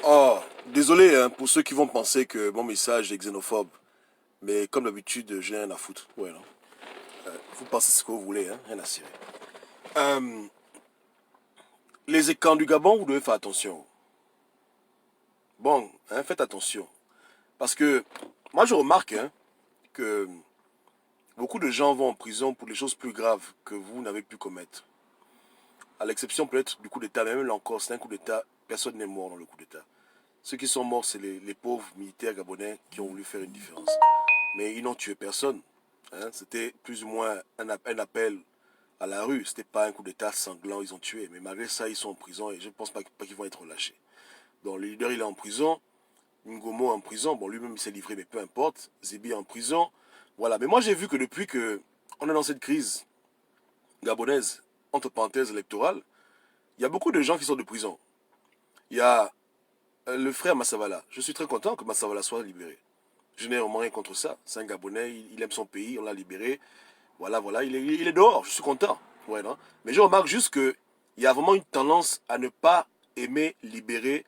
Oh, désolé hein, pour ceux qui vont penser que mon message est xénophobe. Mais comme d'habitude, j'ai rien à foutre. Ouais, non. Vous pensez ce que vous voulez, hein, rien à cirer. Euh, les écrans du Gabon, vous devez faire attention. Bon, hein, faites attention. Parce que moi, je remarque hein, que beaucoup de gens vont en prison pour des choses plus graves que vous n'avez pu commettre. À l'exception peut-être du coup d'État, mais même là encore, c'est un coup d'État, personne n'est mort dans le coup d'État. Ceux qui sont morts, c'est les pauvres militaires gabonais qui ont voulu faire une différence. Mais ils n'ont tué personne. Hein. C'était plus ou moins un appel à la rue. C'était pas un coup d'état sanglant, ils ont tué. Mais malgré ça, ils sont en prison et je ne pense pas qu'ils vont être relâchés. Donc le leader, il est en prison. Ngomo en prison. Bon, lui-même, il s'est livré, mais peu importe. Zibi est en prison. Voilà. Mais moi, j'ai vu que depuis que on est dans cette crise gabonaise, entre parenthèses électorale, il y a beaucoup de gens qui sortent de prison. Il y a le frère Massavala. Je suis très content que Massavala soit libéré. Je n'ai vraiment rien contre ça. C'est un Gabonais, il aime son pays, on l'a libéré. Voilà, voilà, il est dehors, je suis content. Ouais, non. Mais je remarque juste qu'il y a vraiment une tendance à ne pas aimer libérer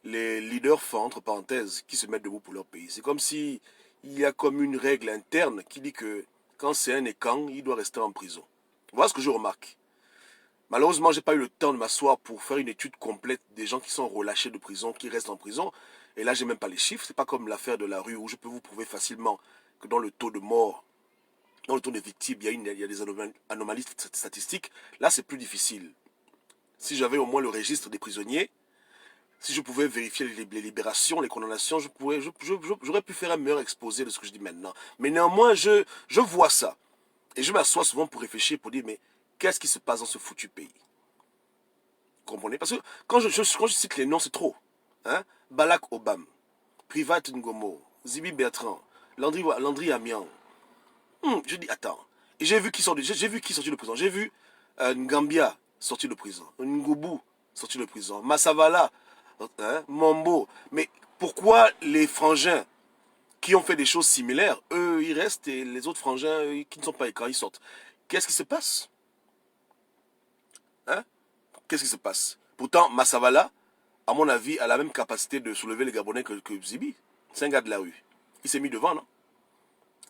les leaders forts, entre parenthèses, qui se mettent debout pour leur pays. C'est comme si il y a comme une règle interne qui dit que quand c'est un écan, il doit rester en prison. Voilà ce que je remarque. Malheureusement, j'ai pas eu le temps de m'asseoir pour faire une étude complète des gens qui sont relâchés de prison, qui restent en prison. Et là, j'ai même pas les chiffres. C'est pas comme l'affaire de la rue où je peux vous prouver facilement que dans le taux de mort, dans le taux de victimes, il y a des anomalies statistiques. Là, c'est plus difficile. Si j'avais au moins le registre des prisonniers, si je pouvais vérifier les libérations, les condamnations, j'aurais pu faire un meilleur exposé de ce que je dis maintenant. Mais néanmoins, je vois ça. Et je m'assois souvent pour réfléchir, pour dire, mais qu'est-ce qui se passe dans ce foutu pays? Vous comprenez? Parce que quand je cite les noms, c'est trop. Hein? Balak Obam, Privat Ngomo, Zibi Bertrand, Landry Amian. Je dis, attends. Et j'ai vu qui sortir de prison. J'ai vu Ngambia sortir de prison. Ngoubou sortir de prison. Massavala, hein, Mambo. Mais pourquoi les frangins qui ont fait des choses similaires, eux, ils restent et les autres frangins qui ne sont pas écrans, ils sortent? Qu'est-ce qui se passe? Hein? Qu'est-ce qui se passe? Pourtant, Massavala, à mon avis, a la même capacité de soulever les Gabonais que Zibi. C'est un gars de la rue. Il s'est mis devant, non?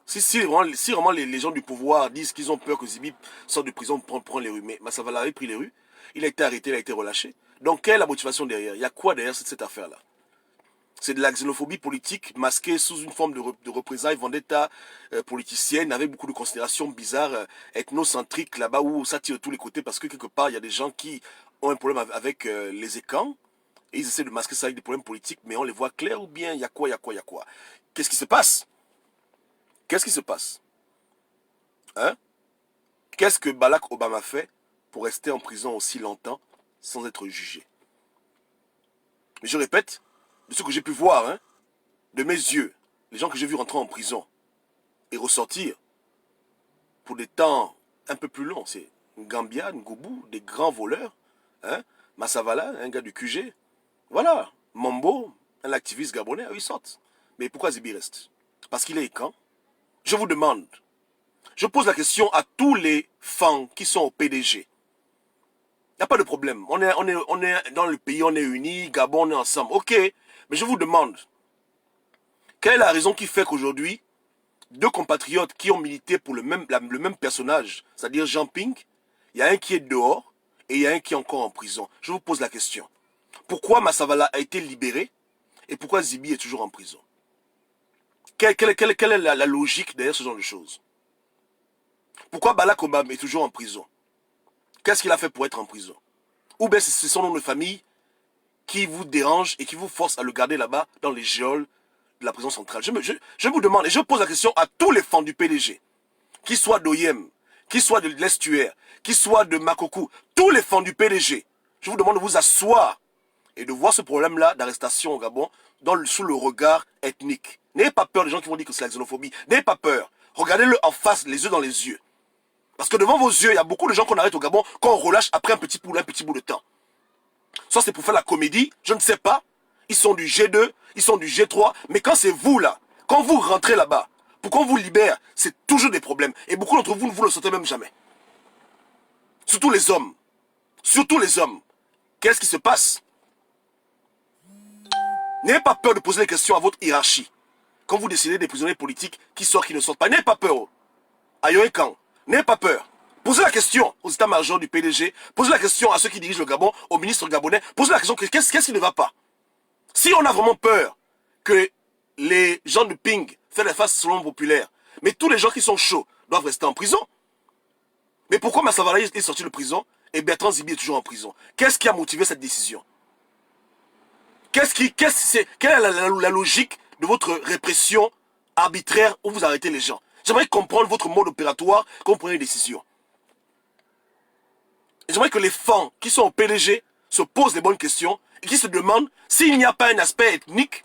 Si vraiment les gens du pouvoir disent qu'ils ont peur que Zibi sorte de prison pour prendre les rues, mais Massavala a pris les rues, il a été arrêté, il a été relâché. Donc, quelle est la motivation derrière? Il y a quoi derrière cette affaire-là? C'est de la xénophobie politique masquée sous une forme de représailles, vendetta politicienne, avec beaucoup de considérations bizarres, ethnocentriques, là-bas où ça tire de tous les côtés, parce que quelque part, il y a des gens qui ont un problème avec les écans, et ils essaient de masquer ça avec des problèmes politiques, mais on les voit clairs ou bien il y a quoi, il y a quoi, il y a quoi? Qu'est-ce qui se passe? Qu'est-ce qui se passe? Hein? Qu'est-ce que Barack Obama fait pour rester en prison aussi longtemps sans être jugé? Mais je répète, de ce que j'ai pu voir, hein, de mes yeux, les gens que j'ai vus rentrer en prison et ressortir pour des temps un peu plus longs, c'est Ngambia, Ngoubou, des grands voleurs, hein, Massavala, un gars du QG, voilà, Mambo, un activiste gabonais, ils sortent. Mais pourquoi Zibi reste? Parce qu'il est quand? Je vous demande, je pose la question à tous les fans qui sont au PDG. Il n'y a pas de problème. On est dans le pays, on est unis, Gabon, on est ensemble. Ok, mais je vous demande, quelle est la raison qui fait qu'aujourd'hui, deux compatriotes qui ont milité pour le même personnage, c'est-à-dire Jean Ping, il y a un qui est dehors et il y a un qui est encore en prison. Je vous pose la question. Pourquoi Massavala a été libéré et pourquoi Zibi est toujours en prison? Quelle est la logique derrière ce genre de choses? Pourquoi Barack Obama est toujours en prison? Qu'est-ce qu'il a fait pour être en prison? Ou bien c'est son nom de famille qui vous dérange et qui vous force à le garder là-bas dans les geôles de la prison centrale? Je vous demande et je pose la question à tous les fans du PDG, qu'ils soient d'Oyem, qu'ils soient de l'Estuaire, qu'ils soient de Makokou, tous les fans du PDG, je vous demande de vous asseoir et de voir ce problème-là d'arrestation au Gabon sous le regard ethnique. N'ayez pas peur des gens qui vont dire que c'est la xénophobie. N'ayez pas peur. Regardez-le en face, les yeux dans les yeux. Parce que devant vos yeux, il y a beaucoup de gens qu'on arrête au Gabon, qu'on relâche après un petit bout de temps. Soit c'est pour faire la comédie, je ne sais pas. Ils sont du G2, ils sont du G3. Mais quand c'est vous là, quand vous rentrez là-bas, pour qu'on vous libère, c'est toujours des problèmes. Et beaucoup d'entre vous ne vous le sentez même jamais. Surtout les hommes. Surtout les hommes. Qu'est-ce qui se passe? N'ayez pas peur de poser des questions à votre hiérarchie. Quand vous décidez des prisonniers politiques qui sortent, qui ne sortent pas, n'ayez pas peur. Ayoé Kang, n'ayez pas peur. Posez la question aux états-majors du PDG, posez la question à ceux qui dirigent le Gabon, aux ministres gabonais, posez la question, qu'est-ce qui ne va pas? Si on a vraiment peur que les gens de Ping fassent la face selon populaire, mais tous les gens qui sont chauds doivent rester en prison. Mais pourquoi Massavala est sorti de prison et Bertrand Zibi est toujours en prison? Qu'est-ce qui a motivé cette décision? Quelle est la logique de votre répression arbitraire où vous arrêtez les gens? J'aimerais comprendre votre mode opératoire quand vous prenez des décisions. J'aimerais que les fans qui sont au PDG se posent les bonnes questions et qui se demandent s'il n'y a pas un aspect ethnique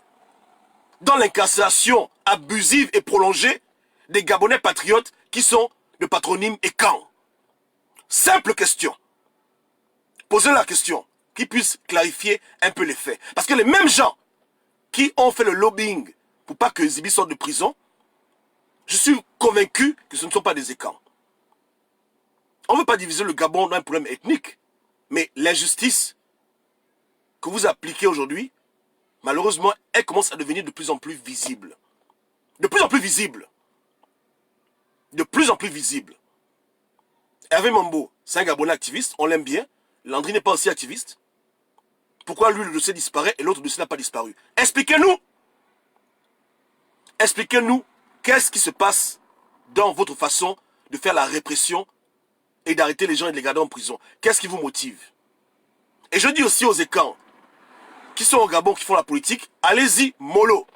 dans l'incarcération abusive et prolongée des Gabonais patriotes qui sont de patronyme et camp. Simple question. Posez la question, qui puisse clarifier un peu les faits. Parce que les mêmes gens qui ont fait le lobbying pour pas que Zibi sorte de prison, je suis convaincu que ce ne sont pas des écans. On ne veut pas diviser le Gabon dans un problème ethnique, mais l'injustice que vous appliquez aujourd'hui, malheureusement, elle commence à devenir de plus en plus visible. De plus en plus visible. De plus en plus visible. Hervé Mambo, c'est un Gabonais activiste, on l'aime bien. Landry n'est pas aussi activiste. Pourquoi lui, le dossier disparaît et l'autre dossier n'a pas disparu? Expliquez-nous. Expliquez-nous qu'est-ce qui se passe dans votre façon de faire la répression et d'arrêter les gens et de les garder en prison. Qu'est-ce qui vous motive? Et je dis aussi aux écans qui sont au Gabon, qui font la politique, allez-y, mollo.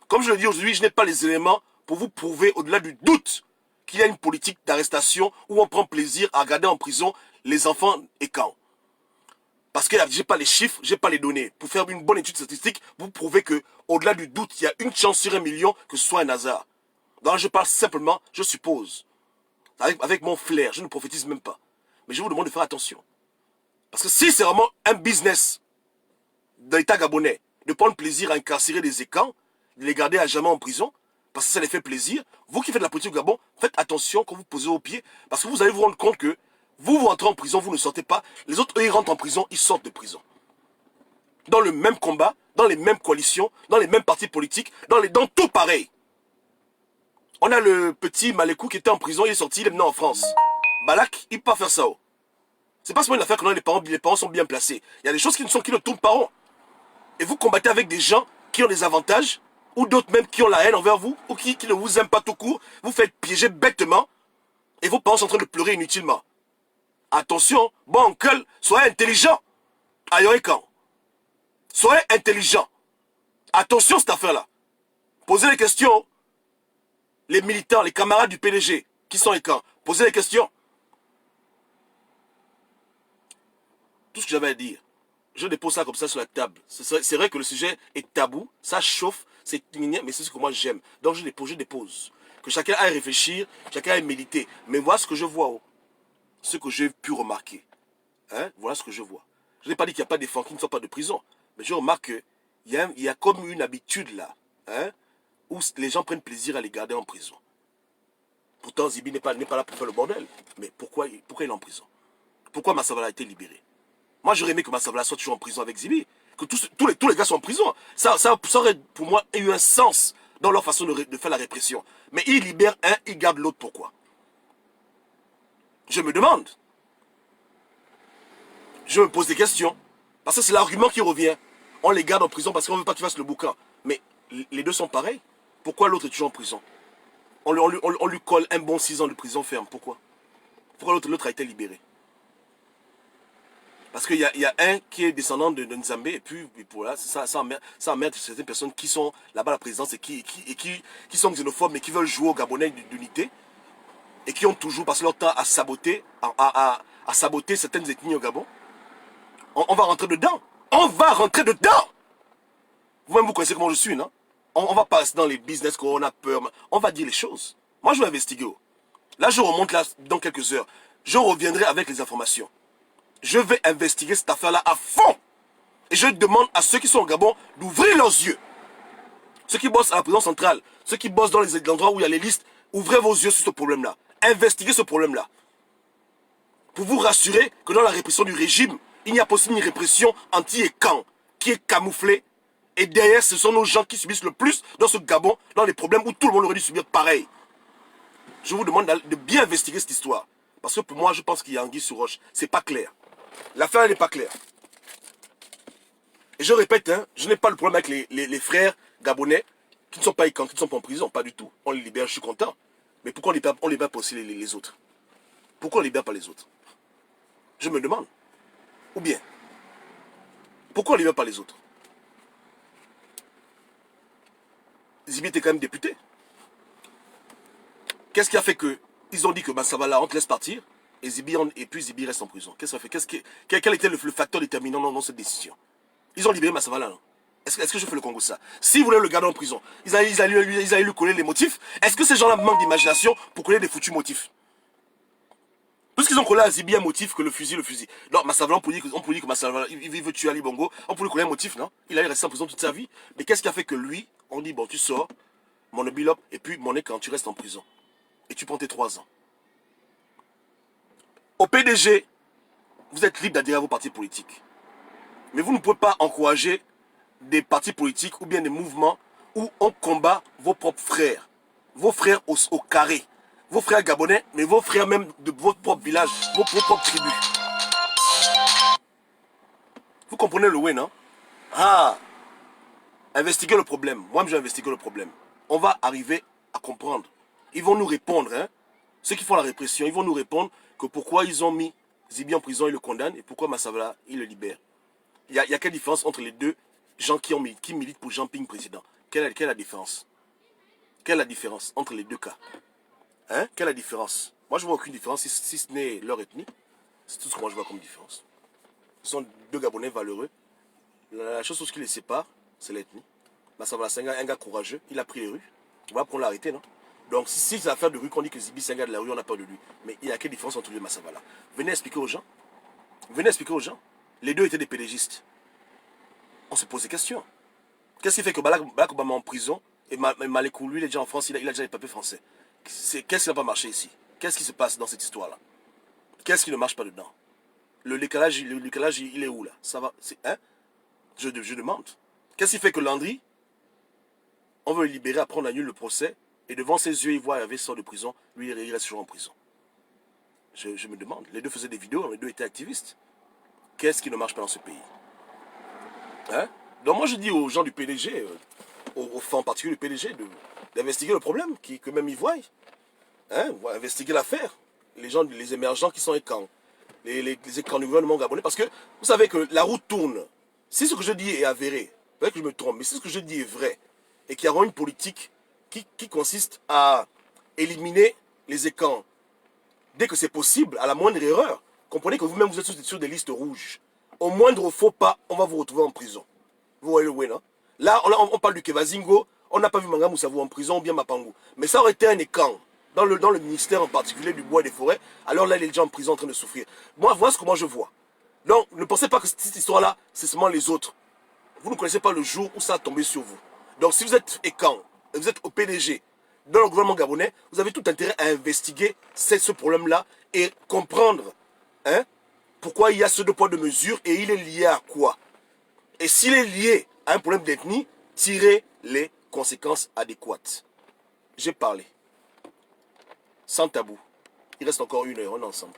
Comme je le dis aujourd'hui, je n'ai pas les éléments pour vous prouver, au-delà du doute, qu'il y a une politique d'arrestation où on prend plaisir à garder en prison les enfants écans. Parce que je n'ai pas les chiffres, je n'ai pas les données. Pour faire une bonne étude statistique, vous prouvez que, au-delà du doute, il y a une chance sur 1 million que ce soit un hasard. Donc je parle simplement, je suppose. Avec mon flair, je ne prophétise même pas. Mais je vous demande de faire attention. Parce que si c'est vraiment un business de l'État gabonais, de prendre plaisir à incarcérer des écans, de les garder à jamais en prison, parce que ça les fait plaisir, vous qui faites la politique au Gabon, faites attention quand vous posez au pied, parce que vous allez vous rendre compte que vous rentrez en prison, vous ne sortez pas, les autres, eux, ils rentrent en prison, ils sortent de prison. Dans le même combat, dans les mêmes coalitions, dans les mêmes partis politiques, dans tout pareil. On a le petit Malékou qui était en prison, il est sorti, il est maintenant en France. Balak, il ne peut pas faire ça. C'est pas seulement une affaire que les parents sont bien placés. Il y a des choses qui ne tournent pas rond. Et vous combattez avec des gens qui ont des avantages, ou d'autres même qui ont la haine envers vous, ou qui ne vous aiment pas tout court. Vous faites piéger bêtement, et vos parents sont en train de pleurer inutilement. Attention, bon oncle, soyez intelligent. Ayoé Kang. Soyez intelligent. Attention cette affaire-là. Posez les questions. Les militants, les camarades du PDG, qui sont les camps, posez les questions. Tout ce que j'avais à dire, je dépose ça comme ça sur la table. C'est vrai que le sujet est tabou, ça chauffe, c'est mais c'est ce que moi j'aime. Donc je dépose. Que chacun aille réfléchir, chacun aille méditer. Mais voilà ce que je vois, ce que j'ai pu remarquer. Hein? Voilà ce que je vois. Je n'ai pas dit qu'il n'y a pas des enfants qui ne sont pas de prison, mais je remarque qu'il y a comme une habitude là, hein, où les gens prennent plaisir à les garder en prison. Pourtant, Zibi n'est pas là pour faire le bordel. Mais pourquoi il est en prison? Pourquoi Massavala a été libéré? Moi, j'aurais aimé que Massavala soit toujours en prison avec Zibi. Que tous les gars soient en prison. Ça aurait pour moi eu un sens dans leur façon de faire la répression. Mais il libère un, il garde l'autre. Pourquoi? Je me demande. Je me pose des questions. Parce que c'est l'argument qui revient. On les garde en prison parce qu'on ne veut pas qu'ils fassent le bouquin. Mais les deux sont pareils. Pourquoi l'autre est toujours en prison? On lui colle un bon 6 ans de prison ferme. Pourquoi? Pourquoi l'autre a été libéré? Parce qu'il y a un qui est descendant de Nzambé, et puis voilà, ça emmerde certaines personnes qui sont là-bas à la présidence et qui sont xénophobes, mais qui veulent jouer au Gabonais d'unité, et qui ont toujours passé leur temps à saboter, à saboter certaines ethnies au Gabon. On va rentrer dedans. On va rentrer dedans. Vous-même, vous connaissez comment je suis, non? On va pas rester dans les business qu'on a peur. On va dire les choses. Moi, je vais investiguer. Là, je remonte là dans quelques heures. Je reviendrai avec les informations. Je vais investiguer cette affaire-là à fond. Et je demande à ceux qui sont au Gabon d'ouvrir leurs yeux. Ceux qui bossent à la prison centrale, ceux qui bossent dans les endroits où il y a les listes, ouvrez vos yeux sur ce problème-là. Investiguez ce problème-là. Pour vous rassurer que dans la répression du régime, il n'y a pas aussi une répression anti-écan qui est camouflée Et derrière, ce sont nos gens qui subissent le plus dans ce Gabon, dans les problèmes où tout le monde aurait dû subir pareil. Je vous demande de bien investiguer cette histoire. Parce que pour moi, je pense qu'il y a anguille sous roche. C'est pas clair. L'affaire, elle n'est pas claire. Et je répète, hein, je n'ai pas le problème avec les frères gabonais qui ne sont pas qui ne sont pas en prison, pas du tout. On les libère, je suis content. Mais pourquoi on libère pas aussi les autres? Pourquoi on libère pas les autres? Je me demande. Ou bien, pourquoi on libère pas les autres? Zibi était quand même député. Qu'est-ce qui a fait que ils ont dit que ça va là, on te laisse partir et puis Zibi reste en prison? Qu'est-ce que ça fait? Quel était le facteur déterminant dans cette décision? Ils ont libéré Massavala. Est-ce que je fais le Congo ça? S'ils voulaient le garder en prison, ils allaient lui coller les motifs. Est-ce que ces gens-là manquent d'imagination pour coller des foutus motifs? Puisqu'ils ont collé à Zibi un motif que le fusil. Non, Massavala, on peut dire que Massavala, il veut tuer Ali Bongo. On peut lui coller un motif, non? Il allait rester en prison toute sa vie. Mais qu'est-ce qui a fait que lui, on dit, bon, tu sors, mon bilop, et puis mon quand tu restes en prison. Et tu prends tes 3 ans. Au PDG, vous êtes libre d'adhérer à vos partis politiques. Mais vous ne pouvez pas encourager des partis politiques ou bien des mouvements où on combat vos propres frères. Vos frères au carré. Vos frères gabonais, mais vos frères même de votre propre village, vos propres tribus. Vous comprenez le way, non? Ah, investiguer le problème. Moi, je vais investiguer le problème. On va arriver à comprendre. Ils vont nous répondre, hein. Ceux qui font la répression, ils vont nous répondre que pourquoi ils ont mis Zibi en prison, ils le condamnent, et pourquoi Massavala, ils le libèrent. Il y a quelle différence entre les deux gens qui militent pour Jean Ping président? Quelle est la différence? Quelle est la différence entre les deux cas? Hein? Quelle est la différence? Moi, je ne vois aucune différence si ce n'est leur ethnie. C'est tout ce que moi je vois comme différence. Ce sont deux Gabonais valeureux. La chose qui les sépare, c'est l'ethnie. Massavala, c'est un gars courageux. Il a pris les rues. Voilà pourquoi on l'a arrêté, non? Donc, si c'est l'affaire de rue qu'on dit que Zibi, c'est un gars de la rue, on n'a pas de lui. Mais il y a quelle différence entre lui et Massavala? Venez expliquer aux gens. Venez expliquer aux gens. Les deux étaient des pédégistes. On se pose des questions. Qu'est-ce qui fait que Barack Obama est en prison et Malekou, lui, il est déjà en France, il a déjà les papiers français? Qu'est-ce qui n'a pas marché ici? Qu'est-ce qui se passe dans cette histoire-là? Qu'est-ce qui ne marche pas dedans? Le décalage, il est où là? Ça va, hein? Je demande. Qu'est-ce qui fait que Landry, on veut le libérer, après on annule le procès, et devant ses yeux, il voit Hervé sort de prison, lui, il reste toujours en prison. Je me demande. Les deux faisaient des vidéos, les deux étaient activistes. Qu'est-ce qui ne marche pas dans ce pays? Hein? Donc moi je dis aux gens du PDG, en particulier du PDG, d'investiguer le problème, que même ils voient. Hein? Investiguer l'affaire. Les émergents qui sont écrans. Les écrans du gouvernement gabonais. Parce que vous savez que la route tourne. Si ce que je dis est avéré, peut-être que je me trompe, mais si ce que je dis est vrai, et qu'il y aura une politique qui consiste à éliminer les écrans dès que c'est possible, à la moindre erreur, comprenez que vous-même vous êtes sur des listes rouges. Au moindre faux pas, on va vous retrouver en prison. Vous voyez le way, non? Là, on parle du Kevazingo, on n'a pas vu Manga Moussavou en prison ou bien Mapango. Mais ça aurait été un écran, dans le ministère en particulier du bois et des forêts, alors là, il est déjà en prison en train de souffrir. Moi, voilà ce que moi je vois. Donc, ne pensez pas que cette histoire-là, c'est seulement les autres. Vous ne connaissez pas le jour où ça a tombé sur vous. Donc, si vous êtes écran, vous êtes au PDG, dans le gouvernement gabonais, vous avez tout intérêt à investiguer ce problème-là et comprendre, hein, pourquoi il y a ce deux poids deux mesures et il est lié à quoi. Et s'il est lié à un problème d'ethnie, tirez les conséquences adéquates. J'ai parlé. Sans tabou. Il reste encore 1 heure, on est ensemble.